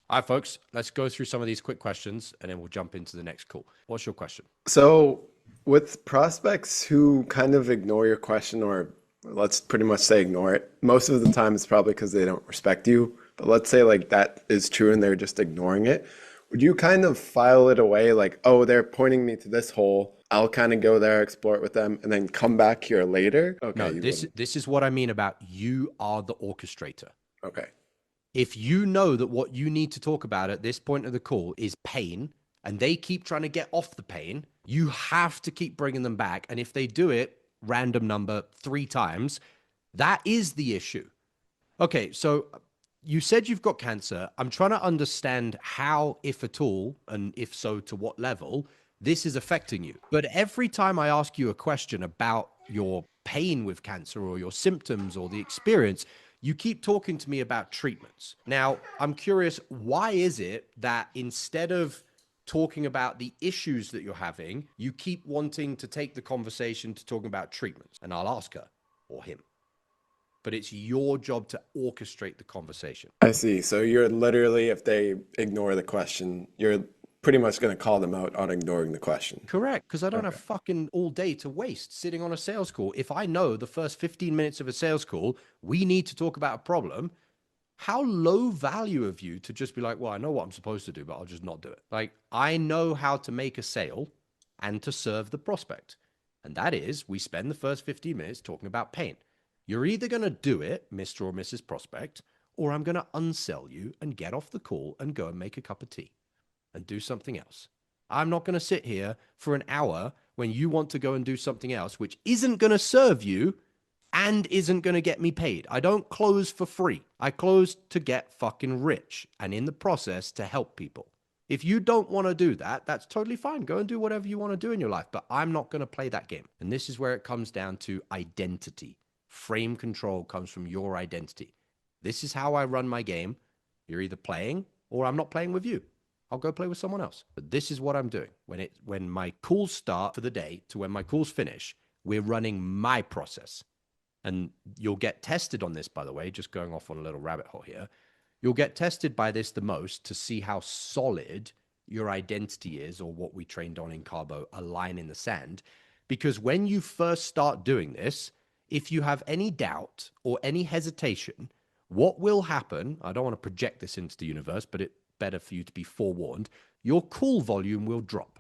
All right, folks, let's go through some of these quick questions and then we'll jump into the next call. What's your question? So, with prospects who kind of ignore your question, or let's pretty much say ignore it, most of the time it's probably because they don't respect you. But let's say like that is true and they're just ignoring it. Would you kind of file it away like, oh, they're pointing me to this hole. I'll kind of go there, explore it with them, and then come back here later? Okay, No, you this wouldn't. this is what I mean about you are the orchestrator. Okay. If you know that what you need to talk about at this point of the call is pain and they keep trying to get off the pain, you have to keep bringing them back. And if they do it, random number 3 times, that is the issue. Okay, so you said you've got cancer. I'm trying to understand how, if at all, and if so, to what level, this is affecting you. But every time I ask you a question about your pain with cancer or your symptoms or the experience, you keep talking to me about treatments. Now, I'm curious, why is it that instead of talking about the issues that you're having, you keep wanting to take the conversation to talking about treatments? And I'll ask her or him. But it's your job to orchestrate the conversation. I see. So you're literally, if they ignore the question, you're pretty much going to call them out on ignoring the question. Correct, because I don't have Okay. fucking all day to waste sitting on a sales call. If I know the first 15 minutes of a sales call, we need to talk about a problem, how low value of you to just be like, well, I know what I'm supposed to do, but I'll just not do it. Like, I know how to make a sale and to serve the prospect. And that is, we spend the first 15 minutes talking about pain. You're either going to do it, Mr. or Mrs. Prospect, or I'm going to unsell you and get off the call and go and make a cup of tea and do something else. I'm not going to sit here for an hour when you want to go and do something else, which isn't going to serve you and isn't going to get me paid. I don't close for free. I close to get fucking rich and in the process to help people. If you don't want to do that, that's totally fine. Go and do whatever you want to do in your life, but I'm not going to play that game. And this is where it comes down to identity. Frame control comes from your identity. This is how I run my game. You're either playing or I'm not playing with you. I'll go play with someone else. But this is what I'm doing. When my calls start for the day to when my calls finish, we're running my process. And you'll get tested on this, by the way, just going off on a little rabbit hole here. You'll get tested by this the most to see how solid your identity is, or what we trained on in Carbo, a line in the sand. Because when you first start doing this, if you have any doubt or any hesitation, what will happen, I don't want to project this into the universe, but it's better for you to be forewarned, your call volume will drop.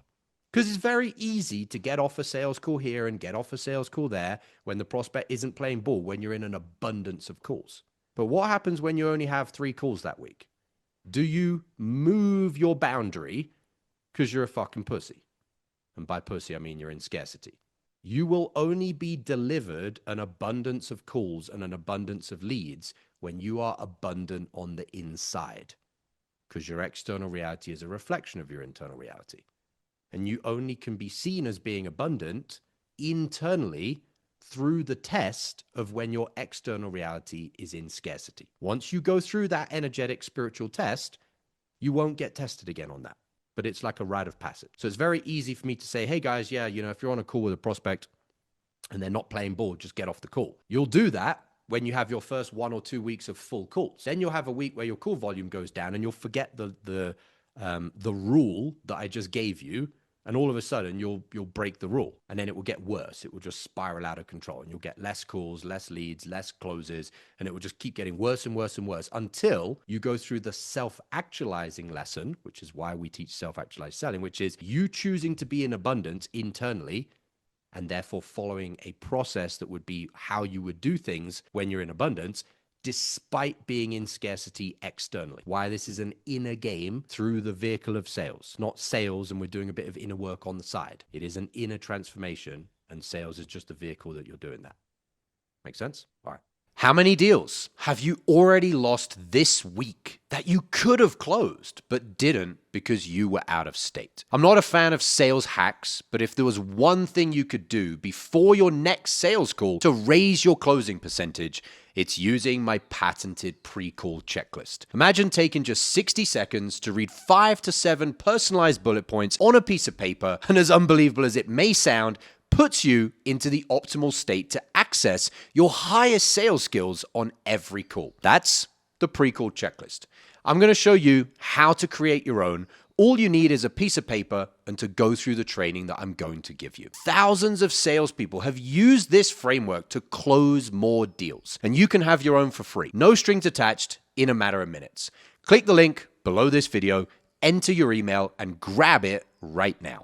Because it's very easy to get off a sales call here and get off a sales call there when the prospect isn't playing ball, when you're in an abundance of calls. But what happens when you only have 3 calls that week? Do you move your boundary because you're a fucking pussy? And by pussy, I mean you're in scarcity. You will only be delivered an abundance of calls and an abundance of leads when you are abundant on the inside, because your external reality is a reflection of your internal reality. And you only can be seen as being abundant internally through the test of when your external reality is in scarcity. Once you go through that energetic spiritual test, you won't get tested again on that. But it's like a rite of passage. So it's very easy for me to say, hey guys, yeah, if you're on a call with a prospect and they're not playing ball, just get off the call. You'll do that when you have your first 1 or 2 weeks of full calls. Then you'll have a week where your call volume goes down and you'll forget the rule that I just gave you. And all of a sudden you'll break the rule, and then it will get worse. It will just spiral out of control, and you'll get less calls, less leads, less closes, and it will just keep getting worse and worse and worse until you go through the self-actualizing lesson, which is why we teach self-actualized selling, which is you choosing to be in abundance internally and therefore following a process that would be how you would do things when you're in abundance, despite being in scarcity externally. Why this is an inner game through the vehicle of sales, not sales and we're doing a bit of inner work on the side. It is an inner transformation, and sales is just a vehicle that you're doing that. Make sense? All right. How many deals have you already lost this week that you could have closed but didn't because you were out of state? I'm not a fan of sales hacks, but if there was one thing you could do before your next sales call to raise your closing percentage, it's using my patented pre-call checklist. Imagine taking just 60 seconds to read 5 to 7 personalized bullet points on a piece of paper, and as unbelievable as it may sound, puts you into the optimal state to access your highest sales skills on every call. That's the pre-call checklist. I'm going to show you how to create your own. All you need is a piece of paper and to go through the training that I'm going to give you. Thousands of salespeople have used this framework to close more deals, and you can have your own for free. No strings attached, in a matter of minutes. Click the link below this video, enter your email, and grab it right now.